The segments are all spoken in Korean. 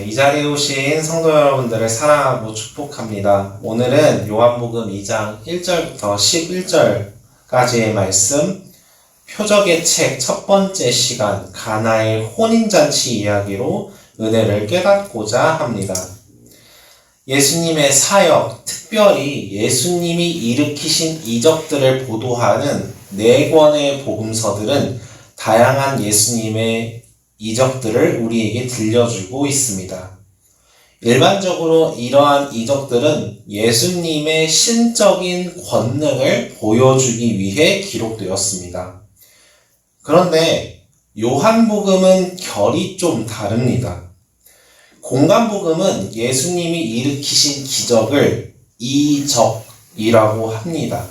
이 자리에 오신 성도 여러분들을 사랑하고 축복합니다. 오늘은 요한복음 2장 1절부터 11절까지의 말씀, 표적의 책 첫 번째 시간, 가나의 혼인잔치 이야기로 은혜를 깨닫고자 합니다. 예수님의 사역, 특별히 예수님이 일으키신 이적들을 보도하는 4권의 복음서들은 다양한 예수님의 이적들을 우리에게 들려주고 있습니다. 일반적으로 이러한 이적들은 예수님의 신적인 권능을 보여주기 위해 기록되었습니다. 그런데 요한복음은 결이 좀 다릅니다. 공간복음은 예수님이 일으키신 기적을 이적이라고 합니다.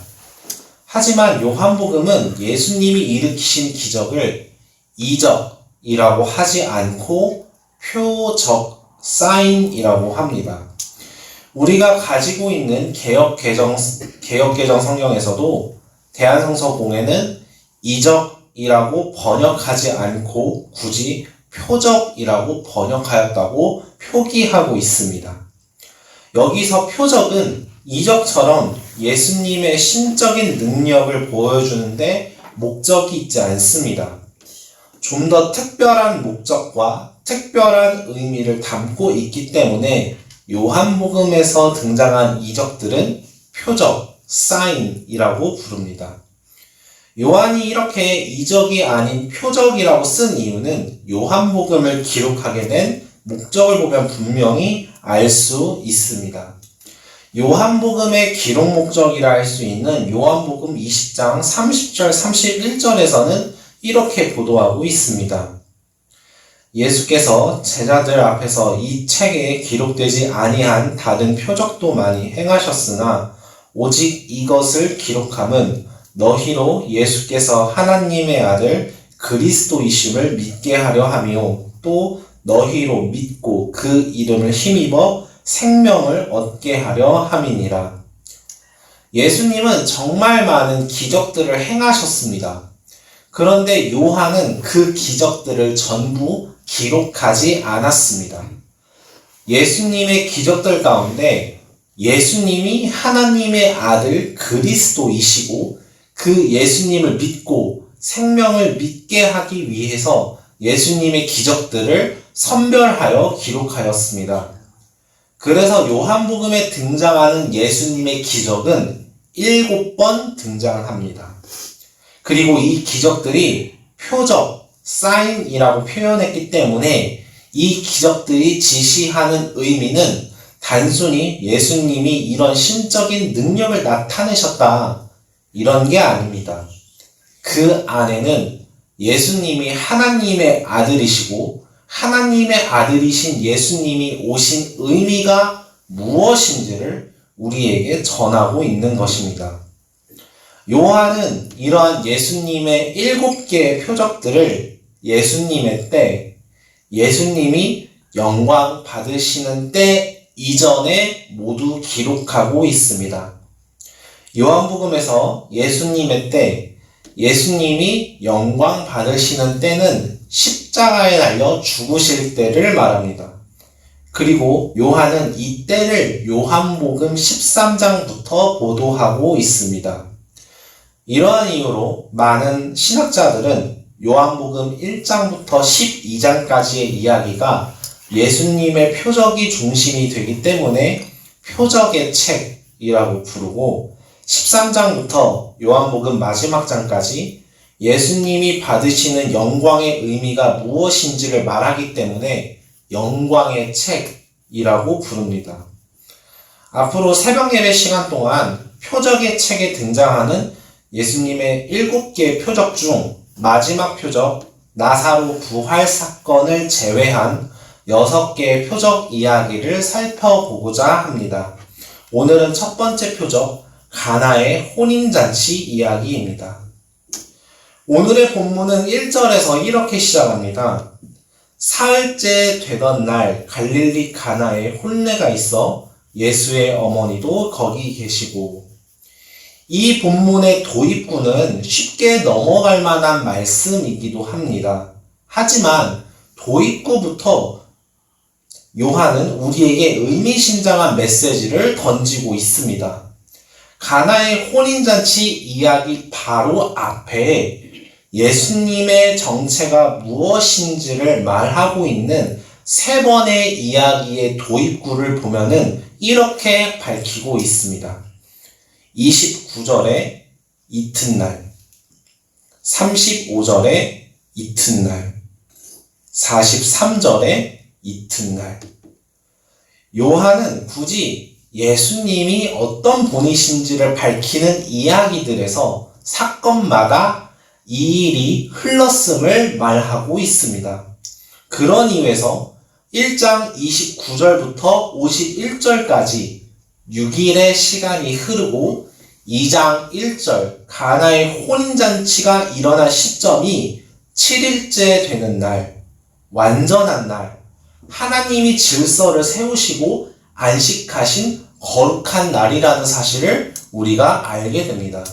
하지만 요한복음은 예수님이 일으키신 기적을 이적이라고 하지 않고 표적, 사인이라고 합니다. 우리가 가지고 있는 개역개정 성경에서도 대한성서공회는 이적이라고 번역하지 않고 굳이 표적이라고 번역하였다고 표기하고 있습니다. 여기서 표적은 이적처럼 예수님의 신적인 능력을 보여주는데 목적이 있지 않습니다. 좀 더 특별한 목적과 특별한 의미를 담고 있기 때문에 요한복음에서 등장한 이적들은 표적, 사인이라고 부릅니다. 요한이 이렇게 이적이 아닌 표적이라고 쓴 이유는 요한복음을 기록하게 된 목적을 보면 분명히 알 수 있습니다. 요한복음의 기록 목적이라 할 수 있는 요한복음 20장 30절 31절에서는 이렇게 보도하고 있습니다. 예수께서 제자들 앞에서 이 책에 기록되지 아니한 다른 표적도 많이 행하셨으나 오직 이것을 기록함은 너희로 예수께서 하나님의 아들 그리스도이심을 믿게 하려 함이요 또 너희로 믿고 그 이름을 힘입어 생명을 얻게 하려 함이니라. 예수님은 정말 많은 기적들을 행하셨습니다. 그런데 요한은 그 기적들을 전부 기록하지 않았습니다. 예수님의 기적들 가운데 예수님이 하나님의 아들 그리스도이시고 그 예수님을 믿고 생명을 믿게 하기 위해서 예수님의 기적들을 선별하여 기록하였습니다. 그래서 요한복음에 등장하는 예수님의 기적은 7번 등장합니다. 그리고 이 기적들이 표적, 사인이라고 표현했기 때문에 이 기적들이 지시하는 의미는 단순히 예수님이 이런 신적인 능력을 나타내셨다 이런 게 아닙니다. 그 안에는 예수님이 하나님의 아들이시고 하나님의 아들이신 예수님이 오신 의미가 무엇인지를 우리에게 전하고 있는 것입니다. 요한은 이러한 예수님의 7개의 표적들을 예수님의 때, 예수님이 영광 받으시는 때 이전에 모두 기록하고 있습니다. 요한복음에서 예수님의 때, 예수님이 영광 받으시는 때는 십자가에 달려 죽으실 때를 말합니다. 그리고 요한은 이 때를 요한복음 13장부터 보도하고 있습니다. 이러한 이유로 많은 신학자들은 요한복음 1장부터 12장까지의 이야기가 예수님의 표적이 중심이 되기 때문에 표적의 책이라고 부르고 13장부터 요한복음 마지막 장까지 예수님이 받으시는 영광의 의미가 무엇인지를 말하기 때문에 영광의 책이라고 부릅니다. 앞으로 새벽 예배 시간 동안 표적의 책에 등장하는 예수님의 7개의 표적 중 마지막 표적 나사로 부활 사건을 제외한 6개의 표적 이야기를 살펴보고자 합니다. 오늘은 첫 번째 표적 가나의 혼인잔치 이야기입니다. 오늘의 본문은 1절에서 이렇게 시작합니다. 사흘째 되던 날 갈릴리 가나에 혼례가 있어 예수의 어머니도 거기 계시고. 이 본문의 도입구는 쉽게 넘어갈 만한 말씀이기도 합니다. 하지만 도입구부터 요한은 우리에게 의미심장한 메시지를 던지고 있습니다. 가나의 혼인잔치 이야기 바로 앞에 예수님의 정체가 무엇인지를 말하고 있는 세 번의 이야기의 도입구를 보면은 이렇게 밝히고 있습니다. 29절에 이튿날, 35절에 이튿날, 43절에 이튿날. 요한은 굳이 예수님이 어떤 분이신지를 밝히는 이야기들에서 사건마다 이 일이 흘렀음을 말하고 있습니다. 그런 이유에서 1장 29절부터 51절까지 6일의 시간이 흐르고 2장 1절 가나의 혼인잔치가 일어난 시점이 7일째 되는 날, 완전한 날, 하나님이 질서를 세우시고 안식하신 거룩한 날이라는 사실을 우리가 알게 됩니다.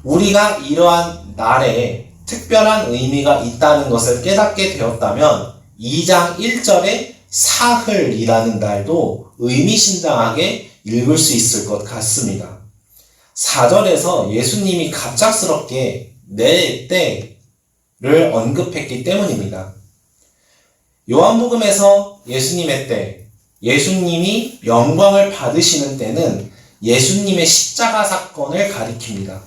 우리가 이러한 날에 특별한 의미가 있다는 것을 깨닫게 되었다면 2장 1절의 사흘이라는 날도 의미심장하게 읽을 수 있을 것 같습니다. 4절에서 예수님이 갑작스럽게 내 때를 언급했기 때문입니다. 요한복음에서 예수님의 때, 예수님이 영광을 받으시는 때는 예수님의 십자가 사건을 가리킵니다.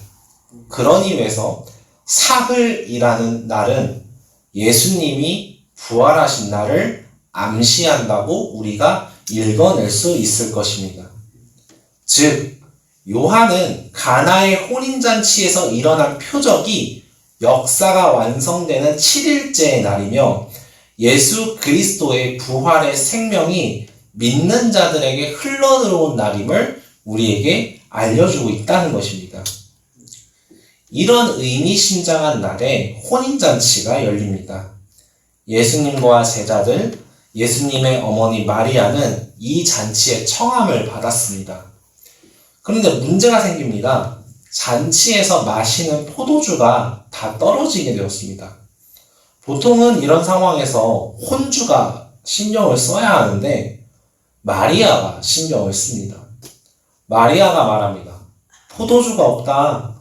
그런 이유에서 사흘이라는 날은 예수님이 부활하신 날을 암시한다고 우리가 읽어낼 수 있을 것입니다. 즉, 요한은 가나의 혼인잔치에서 일어난 표적이 역사가 완성되는 7일째의 날이며 예수 그리스도의 부활의 생명이 믿는 자들에게 흘러들어온 날임을 우리에게 알려주고 있다는 것입니다. 이런 의미심장한 날에 혼인잔치가 열립니다. 예수님과 제자들, 예수님의 어머니 마리아는 이 잔치에 청함을 받았습니다. 그런데 문제가 생깁니다. 잔치에서 마시는 포도주가 다 떨어지게 되었습니다. 보통은 이런 상황에서 혼주가 신경을 써야 하는데 마리아가 신경을 씁니다. 마리아가 말합니다. 포도주가 없다.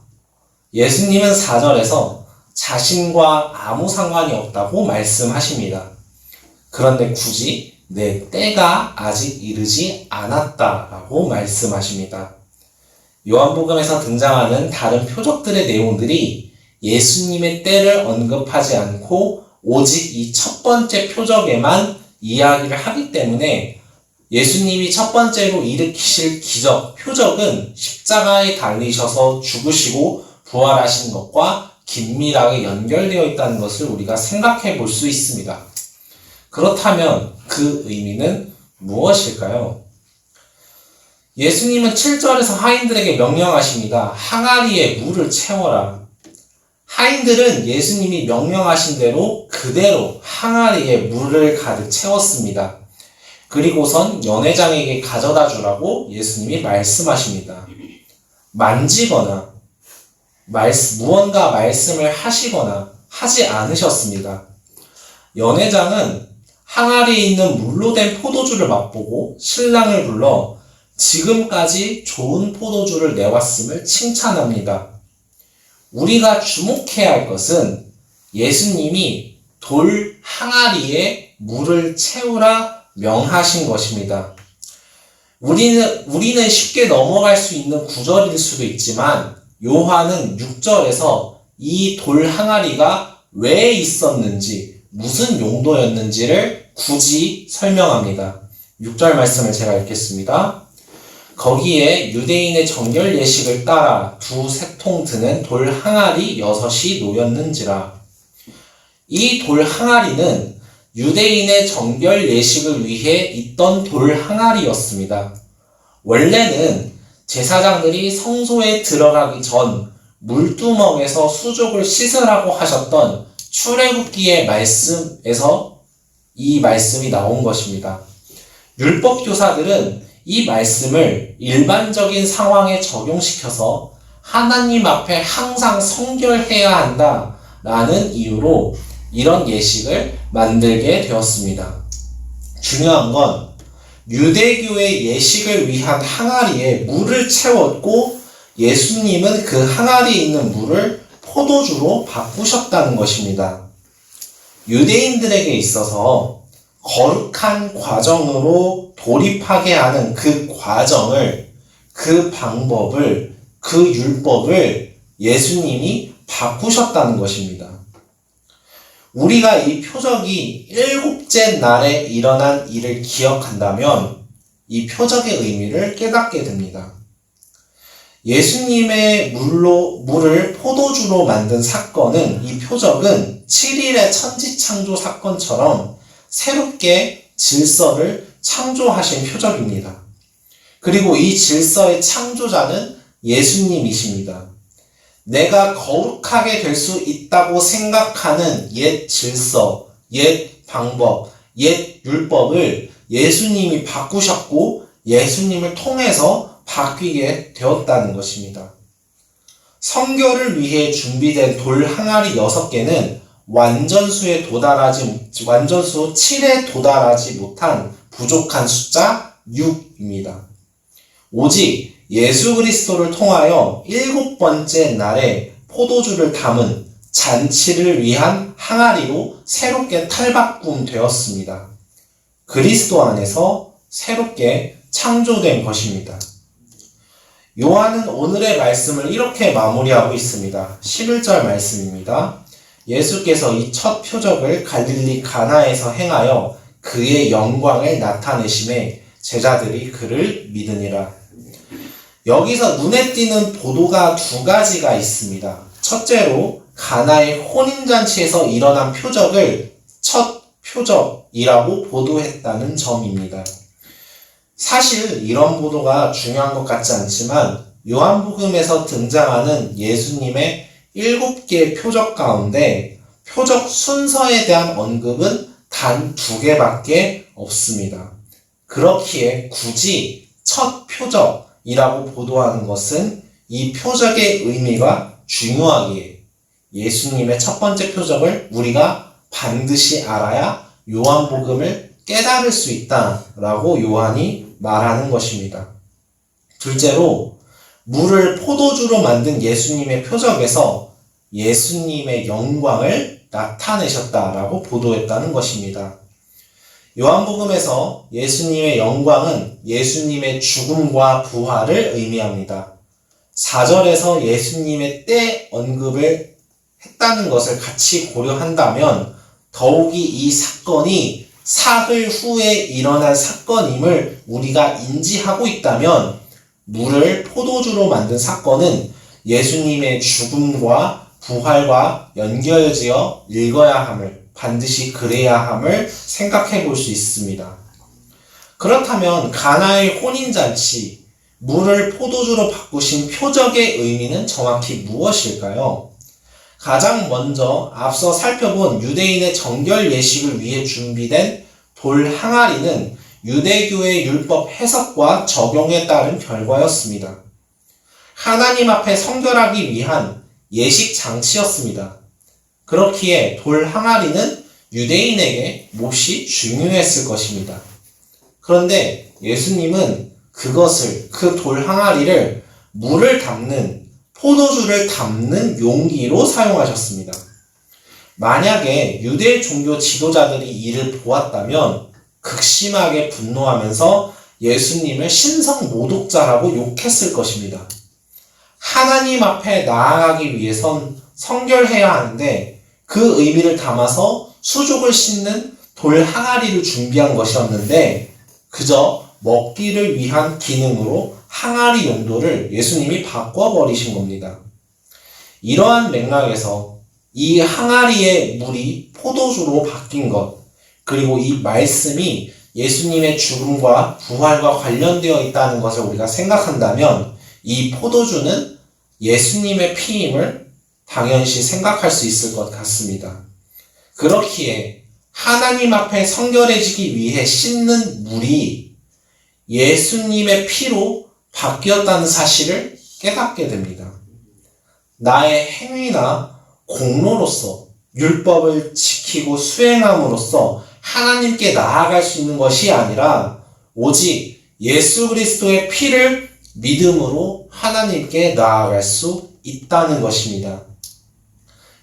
예수님은 4절에서 자신과 아무 상관이 없다고 말씀하십니다. 그런데 굳이 내 때가 아직 이르지 않았다라고 말씀하십니다. 요한복음에서 등장하는 다른 표적들의 내용들이 예수님의 때를 언급하지 않고 오직 이 첫 번째 표적에만 이야기를 하기 때문에 예수님이 첫 번째로 일으키실 기적, 표적은 십자가에 달리셔서 죽으시고 부활하신 것과 긴밀하게 연결되어 있다는 것을 우리가 생각해 볼 수 있습니다. 그렇다면 그 의미는 무엇일까요? 예수님은 7절에서 하인들에게 명령하십니다. 항아리에 물을 채워라. 하인들은 예수님이 명령하신 대로 그대로 항아리에 물을 가득 채웠습니다. 그리고선 연회장에게 가져다 주라고 예수님이 말씀하십니다. 만지거나 무언가 말씀을 하시거나 하지 않으셨습니다. 연회장은 항아리에 있는 물로 된 포도주를 맛보고 신랑을 불러 지금까지 좋은 포도주를 내왔음을 칭찬합니다. 우리가 주목해야 할 것은 예수님이 돌 항아리에 물을 채우라 명하신 것입니다. 우리는 쉽게 넘어갈 수 있는 구절일 수도 있지만 요한은 6절에서 이 돌 항아리가 왜 있었는지, 무슨 용도였는지를 굳이 설명합니다. 6절 말씀을 제가 읽겠습니다. 거기에 유대인의 정결 예식을 따라 두 세통 드는 돌 항아리 6이 놓였는지라. 이 돌 항아리는 유대인의 정결 예식을 위해 있던 돌 항아리였습니다. 원래는 제사장들이 성소에 들어가기 전 물두멍에서 수족을 씻으라고 하셨던 출애굽기의 말씀에서 이 말씀이 나온 것입니다. 율법 교사들은 이 말씀을 일반적인 상황에 적용시켜서 하나님 앞에 항상 성결해야 한다라는 이유로 이런 예식을 만들게 되었습니다. 중요한 건 유대교의 예식을 위한 항아리에 물을 채웠고 예수님은 그 항아리에 있는 물을 포도주로 바꾸셨다는 것입니다. 유대인들에게 있어서 거룩한 과정으로 돌입하게 하는 그 과정을, 그 방법을, 그 율법을 예수님이 바꾸셨다는 것입니다. 우리가 이 표적이 7째 날에 일어난 일을 기억한다면 이 표적의 의미를 깨닫게 됩니다. 예수님의 물을 포도주로 만든 사건은, 이 표적은 7일의 천지창조 사건처럼 새롭게 질서를 창조하신 표적입니다. 그리고 이 질서의 창조자는 예수님이십니다. 내가 거룩하게 될 수 있다고 생각하는 옛 질서, 옛 방법, 옛 율법을 예수님이 바꾸셨고 예수님을 통해서 바뀌게 되었다는 것입니다. 성결을 위해 준비된 돌 항아리 6개는 완전수 7에 도달하지 못한 부족한 숫자 6입니다. 오직 예수 그리스도를 통하여 7번째 날에 포도주를 담은 잔치를 위한 항아리로 새롭게 탈바꿈되었습니다. 그리스도 안에서 새롭게 창조된 것입니다. 요한은 오늘의 말씀을 이렇게 마무리하고 있습니다. 11절 말씀입니다. 예수께서 이 첫 표적을 갈릴리 가나에서 행하여 그의 영광을 나타내심에 제자들이 그를 믿으니라. 여기서 눈에 띄는 보도가 2가지가 있습니다. 첫째로 가나의 혼인잔치에서 일어난 표적을 첫 표적이라고 보도했다는 점입니다. 사실 이런 보도가 중요한 것 같지 않지만 요한복음에서 등장하는 예수님의 7개의 표적 가운데 표적 순서에 대한 언급은 단 2개밖에 없습니다. 그렇기에 굳이 첫 표적이라고 보도하는 것은 이 표적의 의미가 중요하기에 예수님의 첫 번째 표적을 우리가 반드시 알아야 요한복음을 깨달을 수 있다라고 요한이 말하는 것입니다. 둘째로 물을 포도주로 만든 예수님의 표적에서 예수님의 영광을 나타내셨다라고 보도했다는 것입니다. 요한복음에서 예수님의 영광은 예수님의 죽음과 부활을 의미합니다. 4절에서 예수님의 때 언급을 했다는 것을 같이 고려한다면 더욱이 이 사건이 사흘 후에 일어난 사건임을 우리가 인지하고 있다면 물을 포도주로 만든 사건은 예수님의 죽음과 부활과 연결지어 읽어야 함을, 반드시 그래야 함을 생각해 볼 수 있습니다. 그렇다면 가나의 혼인잔치, 물을 포도주로 바꾸신 표적의 의미는 정확히 무엇일까요? 가장 먼저 앞서 살펴본 유대인의 정결 예식을 위해 준비된 돌 항아리는 유대교의 율법 해석과 적용에 따른 결과였습니다. 하나님 앞에 성결하기 위한 예식 장치였습니다. 그렇기에 돌 항아리는 유대인에게 몹시 중요했을 것입니다. 그런데 예수님은 그 돌 항아리를 물을 담는, 포도주를 담는 용기로 사용하셨습니다. 만약에 유대 종교 지도자들이 이를 보았다면 극심하게 분노하면서 예수님을 신성 모독자라고 욕했을 것입니다. 하나님 앞에 나아가기 위해선 성결해야 하는데 그 의미를 담아서 수족을 씻는 돌 항아리를 준비한 것이었는데 그저 먹기를 위한 기능으로 항아리 용도를 예수님이 바꿔버리신 겁니다. 이러한 맥락에서 이 항아리의 물이 포도주로 바뀐 것, 그리고 이 말씀이 예수님의 죽음과 부활과 관련되어 있다는 것을 우리가 생각한다면 이 포도주는 예수님의 피임을 당연시 생각할 수 있을 것 같습니다. 그렇기에 하나님 앞에 성결해지기 위해 씻는 물이 예수님의 피로 바뀌었다는 사실을 깨닫게 됩니다. 나의 행위나 공로로서 율법을 지키고 수행함으로써 하나님께 나아갈 수 있는 것이 아니라 오직 예수 그리스도의 피를 믿음으로 하나님께 나아갈 수 있다는 것입니다.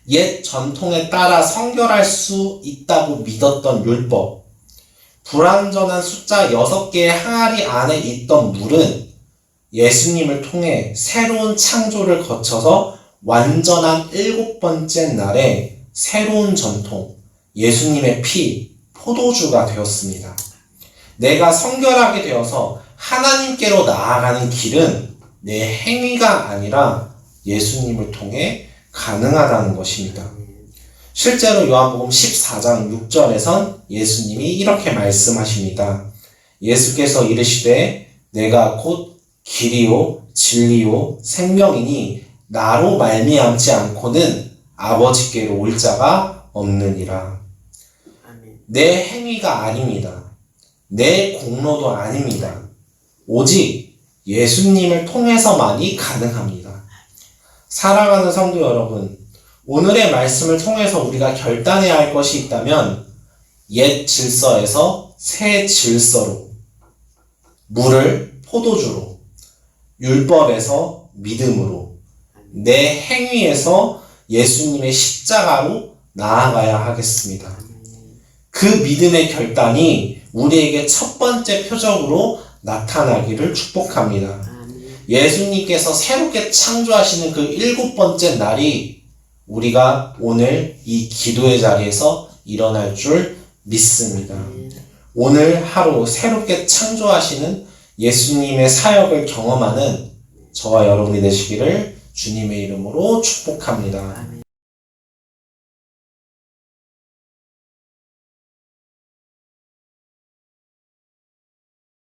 옛 전통에 따라 성결할 수 있다고 믿었던 율법, 불완전한 숫자 6개의 항아리 안에 있던 물은 예수님을 통해 새로운 창조를 거쳐서 완전한 7번째 날에 새로운 전통, 예수님의 피, 포도주가 되었습니다. 내가 성결하게 되어서 하나님께로 나아가는 길은 내 행위가 아니라 예수님을 통해 가능하다는 것입니다. 실제로 요한복음 14장 6절에선 예수님이 이렇게 말씀하십니다. 예수께서 이르시되 내가 곧 길이요 진리요 생명이니 나로 말미암지 않고는 아버지께로 올 자가 없느니라. 내 행위가 아닙니다. 내 공로도 아닙니다. 오직 예수님을 통해서만이 가능합니다. 사랑하는 성도 여러분, 오늘의 말씀을 통해서 우리가 결단해야 할 것이 있다면 옛 질서에서 새 질서로, 물을 포도주로, 율법에서 믿음으로, 내 행위에서 예수님의 십자가로 나아가야 하겠습니다. 그 믿음의 결단이 우리에게 첫 번째 표적으로 나타나기를 축복합니다. 예수님께서 새롭게 창조하시는 그 7번째 날이 우리가 오늘 이 기도의 자리에서 일어날 줄 믿습니다. 오늘 하루 새롭게 창조하시는 예수님의 사역을 경험하는 저와 여러분이 되시기를 주님의 이름으로 축복합니다.